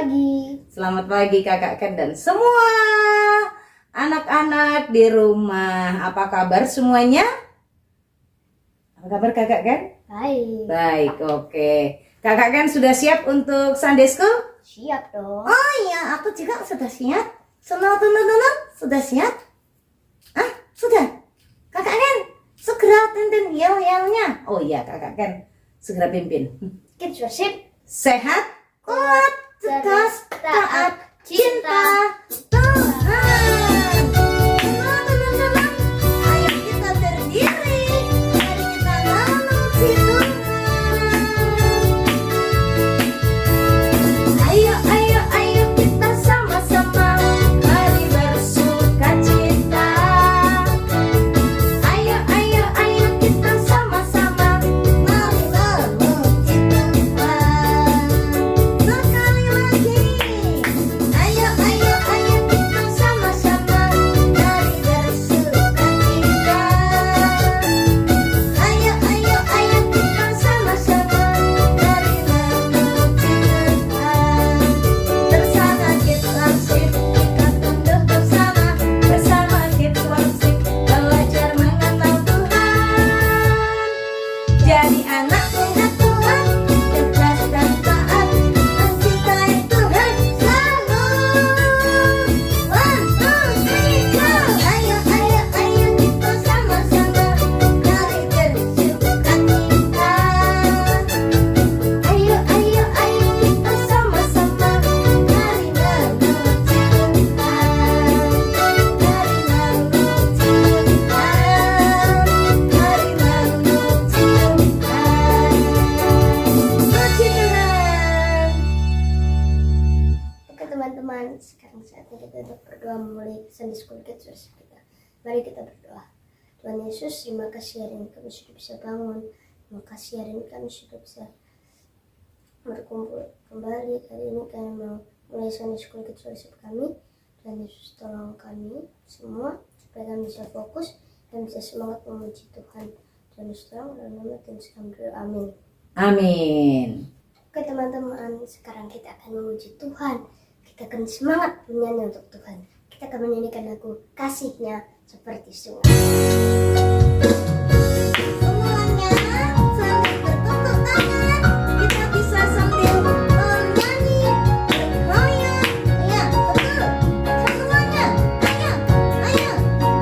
pagi. Selamat pagi Kakak Ken dan semua anak-anak di rumah. Apa kabar semuanya? Apa kabar Kakak Ken? Baik. Baik, oke. Kakak Ken sudah siap untuk Sunday School? Siap dong. Oh iya, aku juga sudah siap. Semua teman-teman sudah siap? Sudah? Kakak Ken, segera pimpin yel-yelnya. Oh iya, Kakak Ken segera pimpin. Kids worship. Sehat, kuat, cerdas, taat, cinta Tuhan. Teman-teman, ayo kita berdiri. Mari kita memuji Tuhan. Ayo, ayo, ayo kita sama-sama. Mari bersukacita. Ayo, ayo, ayo kita sama-sama. Mari memuji Tuhan. Sekali lagi. Ayo, ayo, ayo kita sama-sama. Mari bersukacita. Ayo, ayo, ayo kita sama-sama. Mari memuji Tuhan. Bersama Kids Worship kita tumbuh bersama. Bersama Kids Worship belajar mengenal Tuhan. Jadi anak muda Tuhan, cerdas dan taat, mencintai Tuhan selalu. 1, 2, 3, go! Ayo, ayo, ayo kita sama-sama. Mari bersukacita. Ayo, ayo, ayo kita sama-sama. Mari memuji Tuhan. Mari memuji Tuhan. Mari memuji Tuhan. Puji Tuhan. Oke teman-teman, sekarang saatnya kita untuk berdoa memulai Sunday School Kids Worship kita. Mari kita berdoa. Tuhan Yesus, terima kasih hari ini kami sudah bisa bangun. Terima kasih hari ini kami sudah bisa berkumpul kembali. Kali ini kami mau mulai Sunday School Kids Worship kami. Tuhan Yesus tolong kami semua supaya kami bisa fokus dan bisa semangat memuji Tuhan. Tuhan Yesus tolong dalam nama Tuhan Yesus kami berdoa. Amin. Amin. Oke teman-teman, sekarang kita akan memuji Tuhan. Kita akan semangat bernyanyi untuk Tuhan. Kita akan menyanyikan lagu Kasihnya Seperti Sungai. Semuanya sambil bertepuk tangan, kita bisa sambil bernyanyi, bergoyang. Ya, betul. Semuanya, ayo, ayo.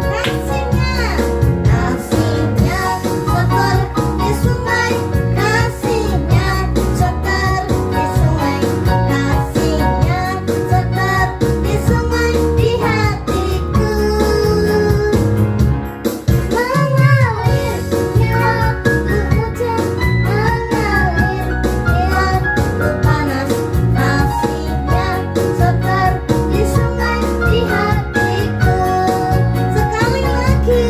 Kasihnya seperti sungai. Kasihnya seperti sungai. Kasihnya seperti sungai di hatiku. Mengalir di waktu hujan, mengalir di waktu panas. Kasihnya seperti sungai di hatiku. Sekali lagi,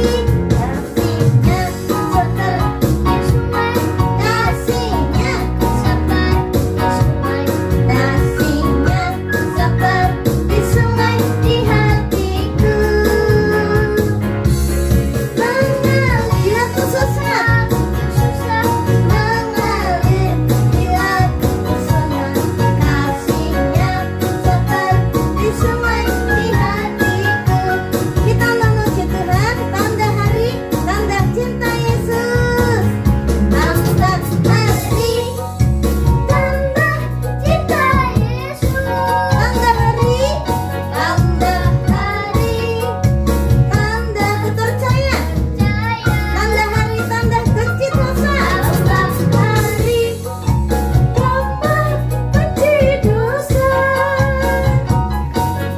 kasihnya seperti sungai. Kasihnya seperti sungai. Kasihnya seperti sungai di hatiku. Mengalir di waktu susah, mengalir di waktu senang. Kasihnya seperti sungai di hatiku. Kita memuji Tuhan, tanda hari, tanda cinta Yesus. Tanda hari, tanda cinta Yesus. Tanda hari, tanda kepercayaan. Tanda hari, tanda kecil dosa. Tanda hari, tanda benci dosa.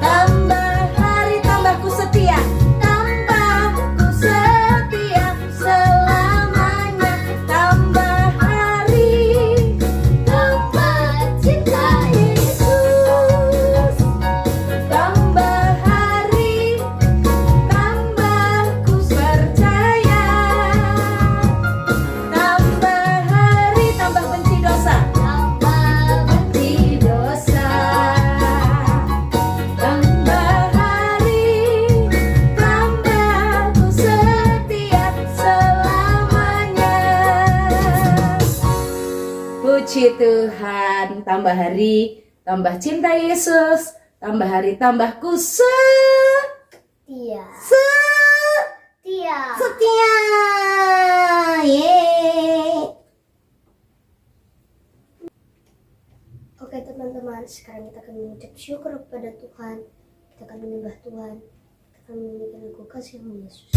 Tambah hari, tambahku setia. Tambahku setia selamanya. Tambah hari, tambah cinta Yesus. Tambah hari, tambahku percaya. Tambah hari, tambah benci dosa. Tambah benci dosa. Tambah hari, tambahku setia selamanya. Puji Tuhan, tambah hari, tambah cinta Yesus, tambah hari tambahku Tia. setia. Yeay. Oke teman-teman, sekarang kita akan mengucap syukur kepada Tuhan. Kita akan menyembah Tuhan. Kita akan menyanyikan lagu Kasih-Mu Yesus.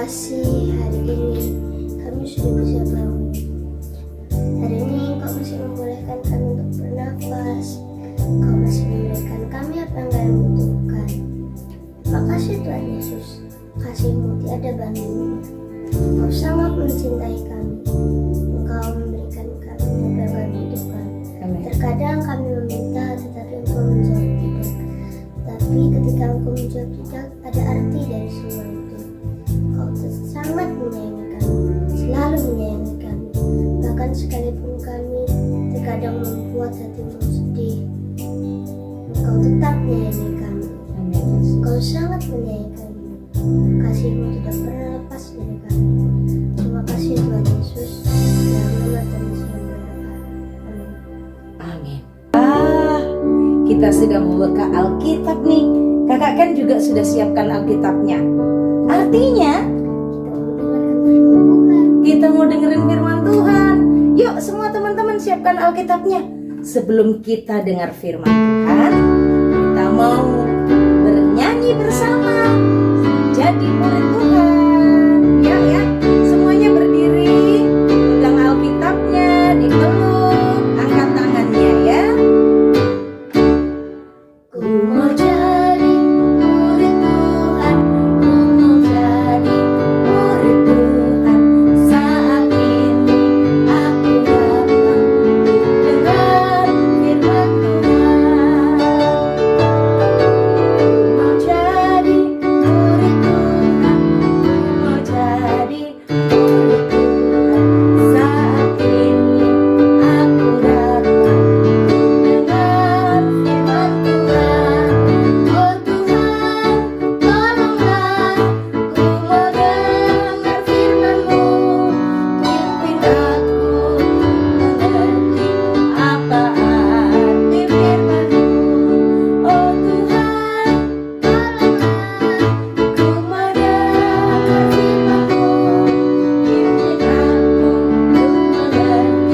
kasih hari ini kami sudah bisa bangun. Hari ini Engkau masih membolehkan kami untuk bernafas. Engkau masih memberikan kami apa yang kami butuhkan. Terima kasih Tuhan Yesus, kasih-Mu tiada bandingnya. Engkau sangat mencintai kami. Engkau memberikan kami apa yang kami butuhkan. Terkadang kami meminta tetapi Engkau menjawab tidak. Tapi ketika Engkau menjawab tidak, ada arti dari semua itu. Engkau sangat menyayangi kami, selalu menyayangi kami. Bahkan sekalipun kami terkadang membuat hatimu sedih, Engkau tetap menyayangi kami. Engkau sangat menyayangi kami. Kasih-Mu tidak pernah lepas dari kami. Terima sudah membuka Alkitab nih. Kakak Ken juga sudah siapkan Alkitabnya. Artinya kita mau dengerin firman Tuhan. Yuk semua teman-teman siapkan Alkitabnya. Sebelum kita dengar firman Tuhan, kita mau bernyanyi bersama jadi murid Tuhan. Ya, semuanya berdiri, pegang Alkitabnya, dipeluk, angkat tangannya ya. Ku mau jadi murid Tuhan, ku mau jadi murid Tuhan. Saat ini aku datang dengar firman Tuhan. Ku mau jadi murid Tuhan, ku mau jadi murid Tuhan. Saat ini aku datang dengar firman Tuhan. Oh Tuhan, tolonglah, ku mau dengar firman-Mu. Pimpin aku mengerti apa arti firman-Mu. Oh Tuhan, tolonglah, ku mau dengar firman-Mu. Pimpin aku untuk mengerti apa arti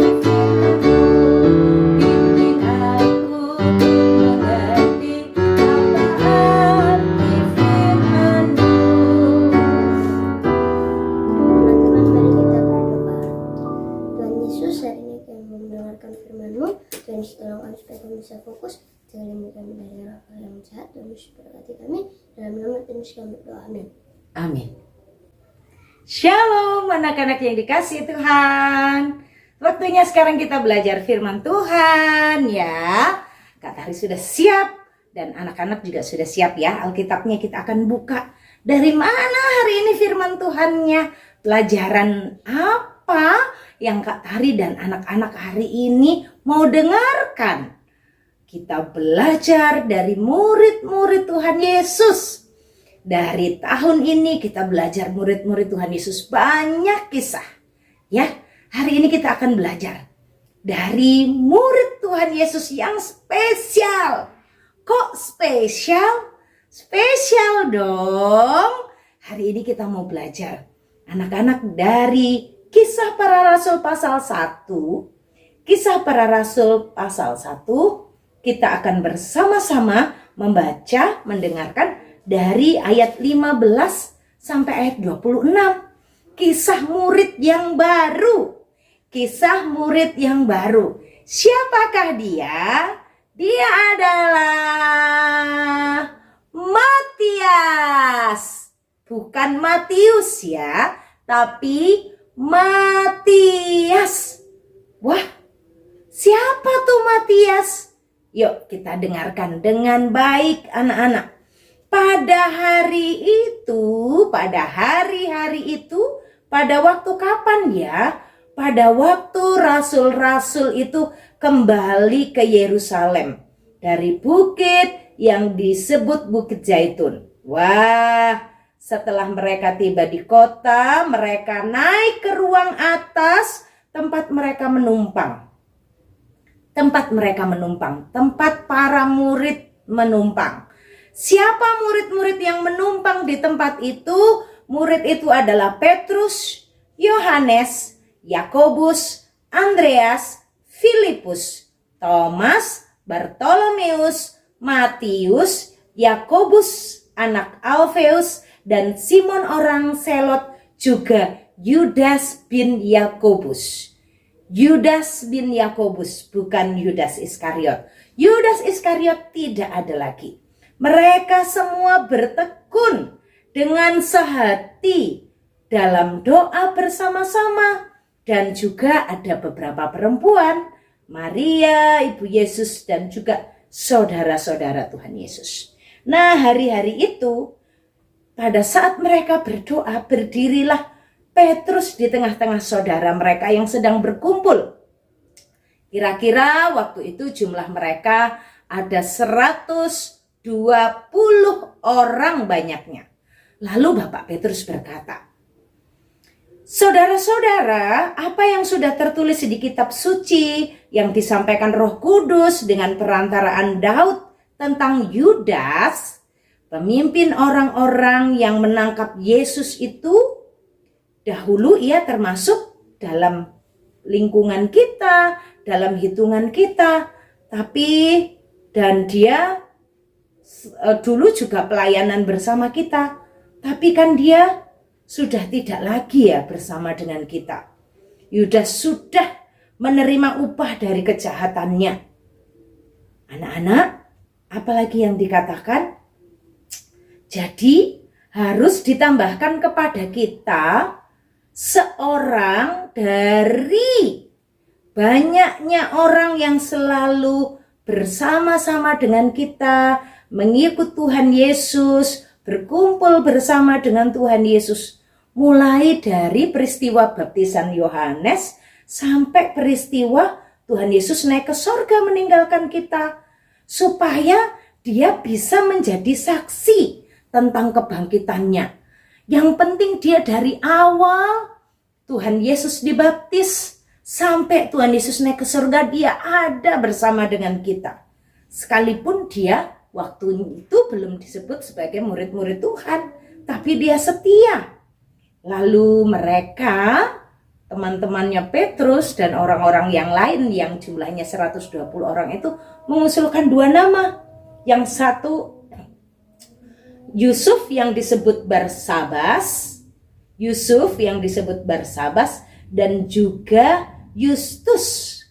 firman-Mu. Pimpin aku untuk mengerti apa arti firman-Mu. Teman-teman, mari kita berdoa. Tuhan Yesus, hari ini kami mendengarkan firman-Mu. Tuhan Yesus, tolong kami supaya kami bisa fokus. Jangan lindungi kami dari hal yang jahat. Tuhan Yesus, berkati kami. Dalam nama Tuhan Yesus kami berdoa. Amin. Amin. Shalom anak-anak yang dikasihi Tuhan. Waktunya sekarang kita belajar firman Tuhan ya. Kak Tari sudah siap dan anak-anak juga sudah siap ya. Alkitabnya kita akan buka. Dari mana hari ini firman Tuhannya? Pelajaran apa yang Kak Tari dan anak-anak hari ini mau dengarkan? Kita belajar dari murid-murid Tuhan Yesus. Dari tahun ini kita belajar murid-murid Tuhan Yesus banyak kisah. Ya, hari ini kita akan belajar dari murid Tuhan Yesus yang spesial. Kok spesial? Spesial dong. Hari ini kita mau belajar anak-anak dari Kisah Para Rasul pasal 1. Kisah Para Rasul pasal 1, kita akan bersama-sama membaca, mendengarkan dari ayat 15 sampai ayat 26. Kisah murid yang baru. Kisah murid yang baru. Siapakah dia? Dia adalah Matias. Bukan Matius ya, tapi Matias. Wah, siapa tuh Matias? Yuk kita dengarkan dengan baik anak-anak. Pada hari itu, pada hari-hari itu, pada waktu kapan ya? Pada waktu rasul-rasul itu kembali ke Yerusalem dari bukit yang disebut Bukit Zaitun. Wah, setelah mereka tiba di kota, mereka naik ke ruang atas tempat mereka menumpang. Tempat para murid menumpang. Siapa murid-murid yang menumpang di tempat itu? Murid itu adalah Petrus, Yohanes, Yakobus, Andreas, Filipus, Thomas, Bartolomeus, Matius, Yakobus anak Alfeus, dan Simon orang Selot, juga Yudas bin Yakobus. Yudas bin Yakobus, bukan Yudas Iskariot. Yudas Iskariot tidak ada lagi. Mereka semua bertekun dengan sehati dalam doa bersama-sama. Dan juga ada beberapa perempuan, Maria, Ibu Yesus, dan juga saudara-saudara Tuhan Yesus. Nah, hari-hari itu, pada saat mereka berdoa, berdirilah Petrus di tengah-tengah saudara mereka yang sedang berkumpul. Kira-kira waktu itu jumlah mereka ada 120 orang banyaknya. Lalu Bapak Petrus berkata, Saudara-saudara, apa yang sudah tertulis di kitab suci yang disampaikan Roh Kudus dengan perantaraan Daud tentang Yudas, pemimpin orang-orang yang menangkap Yesus itu, dahulu ia termasuk dalam lingkungan kita, dalam hitungan kita, dan dia dulu juga pelayanan bersama kita, tapi kan dia sudah tidak lagi ya bersama dengan kita. Yudas sudah menerima upah dari kejahatannya. Anak-anak, apalagi yang dikatakan? Jadi harus ditambahkan kepada kita seorang dari banyaknya orang yang selalu bersama-sama dengan kita, mengikut Tuhan Yesus, berkumpul bersama dengan Tuhan Yesus, mulai dari peristiwa baptisan Yohanes sampai peristiwa Tuhan Yesus naik ke sorga meninggalkan kita, supaya dia bisa menjadi saksi tentang kebangkitannya. Yang penting dia dari awal Tuhan Yesus dibaptis sampai Tuhan Yesus naik ke sorga, dia ada bersama dengan kita. Sekalipun dia waktu itu belum disebut sebagai murid-murid Tuhan, tapi dia setia. Lalu mereka, teman-temannya Petrus dan orang-orang yang lain yang jumlahnya 120 orang itu mengusulkan 2 nama. Yang satu Yusuf yang disebut Barsabas, dan juga Yustus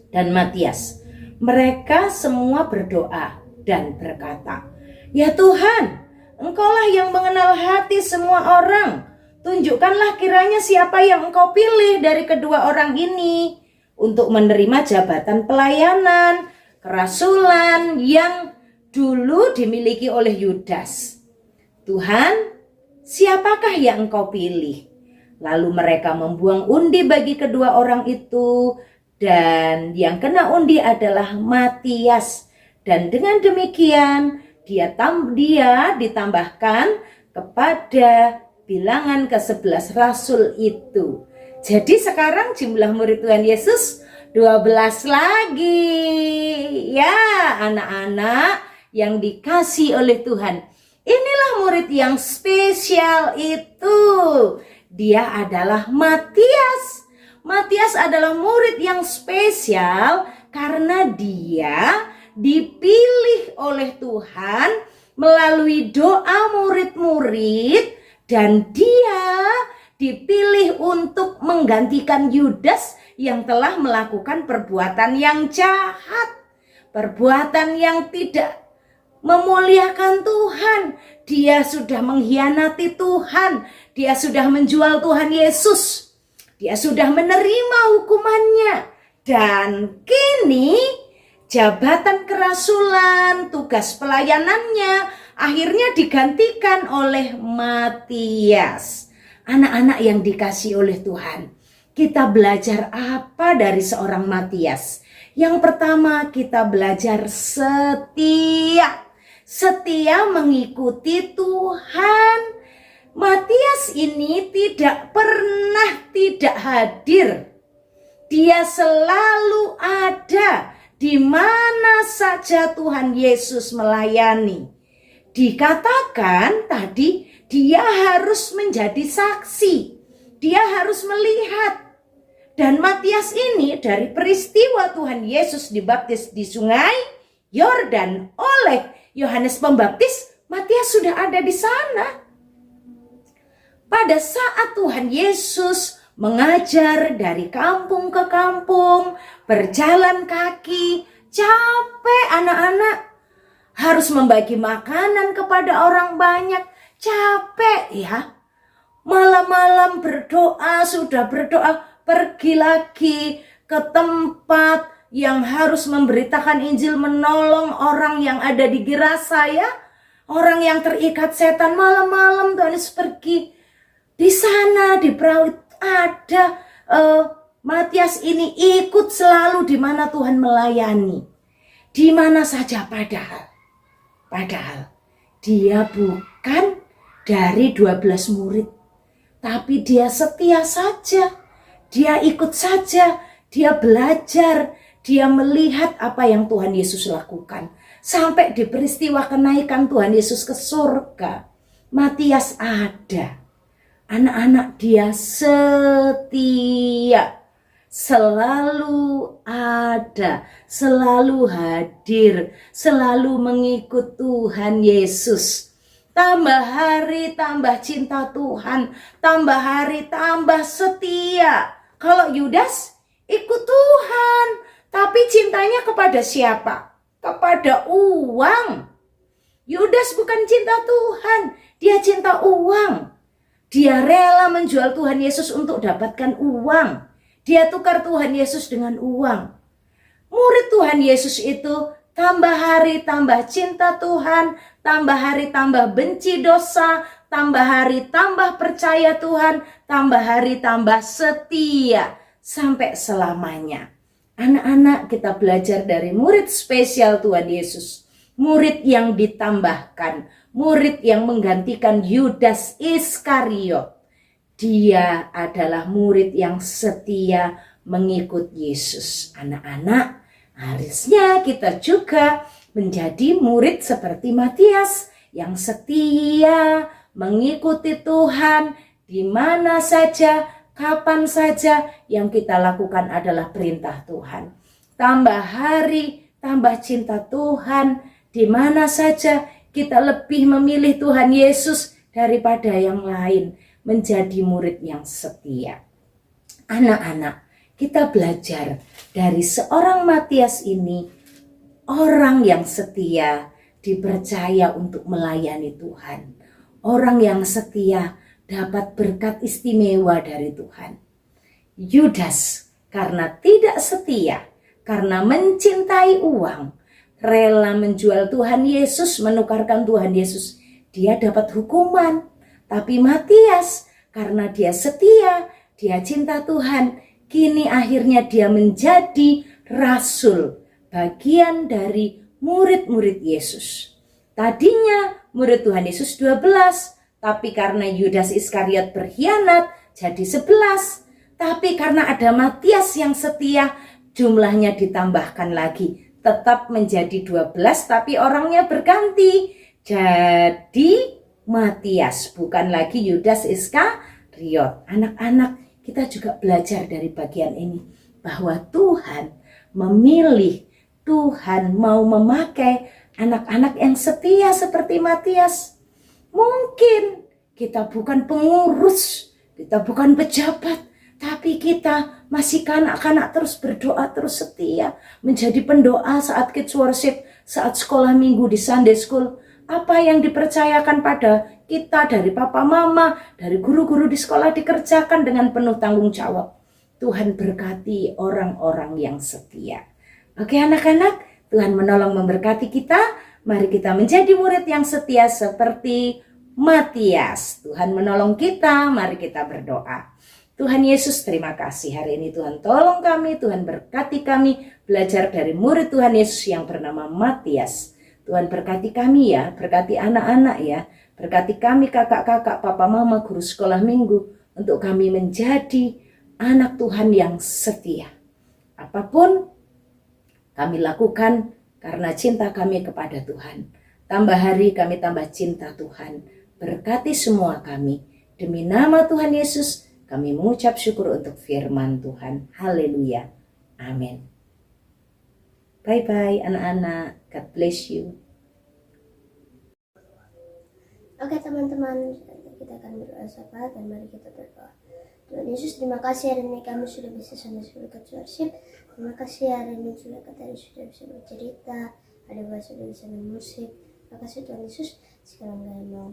dan Matias. Mereka semua berdoa dan berkata, "Ya Tuhan, Engkaulah yang mengenal hati semua orang. Tunjukkanlah kiranya siapa yang Engkau pilih dari kedua orang ini untuk menerima jabatan pelayanan, kerasulan yang dulu dimiliki oleh Yudas. Tuhan, siapakah yang Engkau pilih?" Lalu mereka membuang undi bagi kedua orang itu, dan yang kena undi adalah Matias. Dan dengan demikian dia ditambahkan kepada bilangan ke-11 rasul itu. Jadi sekarang jumlah murid Tuhan Yesus 12 lagi. Ya, anak-anak yang dikasih oleh Tuhan. Inilah murid yang spesial itu. Dia adalah Matias. Matias adalah murid yang spesial karena dia dipilih oleh Tuhan melalui doa murid-murid, dan dia dipilih untuk menggantikan Yudas yang telah melakukan perbuatan yang jahat, perbuatan yang tidak memuliakan Tuhan. Dia sudah mengkhianati Tuhan, dia sudah menjual Tuhan Yesus, dia sudah menerima hukumannya, dan kini jabatan kerasulan, tugas pelayanannya akhirnya digantikan oleh Matias. Anak-anak yang dikasih oleh Tuhan, kita belajar apa dari seorang Matias? Yang pertama, kita belajar setia. Setia mengikuti Tuhan. Matias ini tidak pernah tidak hadir. Dia selalu ada di mana saja Tuhan Yesus melayani. Dikatakan tadi dia harus menjadi saksi. Dia harus melihat. Dan Matias ini dari peristiwa Tuhan Yesus dibaptis di sungai Yordan oleh Yohanes Pembaptis, Matias sudah ada di sana. Pada saat Tuhan Yesus mengajar dari kampung ke kampung, berjalan kaki, capek anak-anak. Harus membagi makanan kepada orang banyak, capek ya. Malam-malam berdoa, sudah berdoa, pergi lagi ke tempat yang harus memberitakan Injil, menolong orang yang ada di Gerasa ya. Orang yang terikat setan, malam-malam Tuhan Yesus pergi. Di sana di perahu ada Matias ini ikut selalu di mana Tuhan melayani. Di mana saja Padahal dia bukan dari 12 murid. tapi dia setia saja. Dia ikut saja, dia belajar, dia melihat apa yang Tuhan Yesus lakukan. Sampai di peristiwa kenaikan Tuhan Yesus ke surga, Matias ada. Anak-anak dia setia, selalu ada, selalu hadir, selalu mengikut Tuhan Yesus. Tambah hari tambah cinta Tuhan, tambah hari tambah setia. Kalau Yudas ikut Tuhan, tapi cintanya kepada siapa? Kepada uang. Yudas bukan cinta Tuhan, dia cinta uang. Dia rela menjual Tuhan Yesus untuk dapatkan uang. Dia tukar Tuhan Yesus dengan uang. Murid Tuhan Yesus itu tambah hari tambah cinta Tuhan, tambah hari tambah benci dosa, tambah hari tambah percaya Tuhan, tambah hari tambah setia sampai selamanya. Anak-anak, kita belajar dari murid spesial Tuhan Yesus. Murid yang ditambahkan, murid yang menggantikan Yudas Iskariot. Dia adalah murid yang setia mengikut Yesus. Anak-anak, harusnya kita juga menjadi murid seperti Matias yang setia mengikuti Tuhan di mana saja, kapan saja. Yang kita lakukan adalah perintah Tuhan. Tambah hari, tambah cinta Tuhan. Di mana saja kita lebih memilih Tuhan Yesus daripada yang lain, menjadi murid yang setia. Anak-anak, kita belajar dari seorang Matias ini, orang yang setia dipercaya untuk melayani Tuhan. Orang yang setia dapat berkat istimewa dari Tuhan. Yudas karena tidak setia, karena mencintai uang, rela menjual Tuhan Yesus, menukarkan Tuhan Yesus, dia dapat hukuman. Tapi Matias karena dia setia, dia cinta Tuhan, kini akhirnya dia menjadi rasul, bagian dari murid-murid Yesus. Tadinya murid Tuhan Yesus 12, tapi karena Yudas Iskariot berkhianat jadi 11. Tapi karena ada Matias yang setia, jumlahnya ditambahkan lagi. Tetap menjadi 12, tapi orangnya berganti. Jadi Matias, bukan lagi Yudas Iskariot. Anak-anak, kita juga belajar dari bagian ini, bahwa Tuhan memilih, Tuhan mau memakai anak-anak yang setia seperti Matias. Mungkin kita bukan pengurus, kita bukan pejabat, tapi kita masih kanak-kanak terus berdoa, terus setia. Menjadi pendoa saat kids worship, saat sekolah minggu di Sunday School. Apa yang dipercayakan pada kita dari papa mama, dari guru-guru di sekolah dikerjakan dengan penuh tanggung jawab. Tuhan berkati orang-orang yang setia. Oke anak-anak, Tuhan menolong memberkati kita. Mari kita menjadi murid yang setia seperti Matias. Tuhan menolong kita, mari kita berdoa. Tuhan Yesus, terima kasih hari ini Tuhan tolong kami, Tuhan berkati kami belajar dari murid Tuhan Yesus yang bernama Matias. Tuhan berkati kami ya, berkati anak-anak ya, berkati kami kakak-kakak, papa mama, guru sekolah minggu, untuk kami menjadi anak Tuhan yang setia. Apapun kami lakukan karena cinta kami kepada Tuhan. Tambah hari kami tambah cinta Tuhan. Berkati semua kami. Demi nama Tuhan Yesus, kami mengucap syukur untuk firman Tuhan. Haleluya. Amin. Bye-bye anak-anak. God bless you. Oke teman-teman, kita akan berdoa sapa dan mari kita berdoa. Tuhan Yesus, terima kasih hari ini kami sudah bisa Sunday School Kids Worship. Terima kasih hari ini juga kita sudah bisa bercerita, ada sudah bisa main musik. Terima kasih Tuhan Yesus. Sekarang kami mau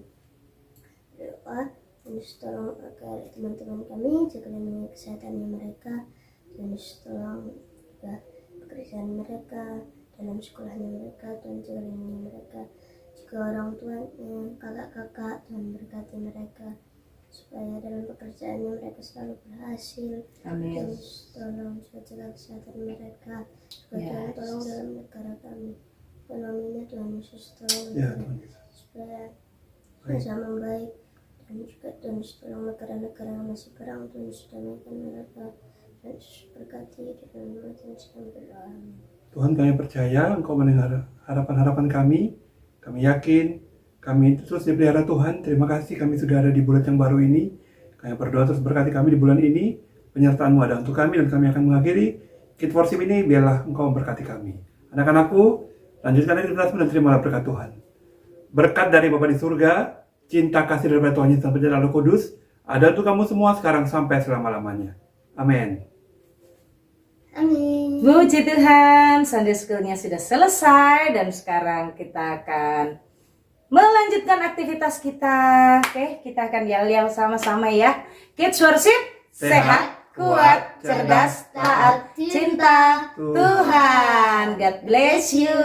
berdoa. Tuhan Yesus tolong agar teman-teman kami jaga lindungi kesehatannya mereka. Tuhan Yesus tolong juga pekerjaan mereka, dalam sekolahnya mereka. Tuhan jaga lindungi mereka. Juga orang tuanya, kakak-kakak, Tuhan berkati mereka supaya dalam pekerjaannya mereka selalu berhasil. Amin. Tuhan Yesus tolong juga jaga kesehatan mereka. Juga Tuhan tolong dalam negara kami ekonominya. Tuhan Yesus tolong supaya bisa membaik dan juga Tuhan Yesus tolong negara-negara yang masih perang, Tuhan Yesus damaikan mereka, dan Yesus berkati di dalam nama Tuhan Yesus kami berdoa. Amin. Tuhan, kami percaya Engkau mendengar harapan-harapan kami. Kami yakin kami terus dipelihara Tuhan. Terima kasih kami sudah ada di bulan yang baru ini. Kami berdoa terus berkati kami di bulan ini. Penyertaan-Mu ada untuk kami dan kami akan mengakhiri Kids Worship ini. Biarlah Engkau memberkati kami. Anak-anakku, lanjutkan aktivitasmu dan terimalah berkat Tuhan. Berkat dari Bapa di surga, cinta kasih daripada Tuhan Yesus sampai Roh Kudus, ada untuk kamu semua sekarang sampai selama-lamanya. Amin. Amin. Puji Tuhan, Sunday School-nya sudah selesai dan sekarang kita akan melanjutkan aktivitas kita. Oke, kita akan yel-yel sama-sama ya. Kids Worship, sehat, kuat, cerdas, taat, cinta Tuhan. God bless you.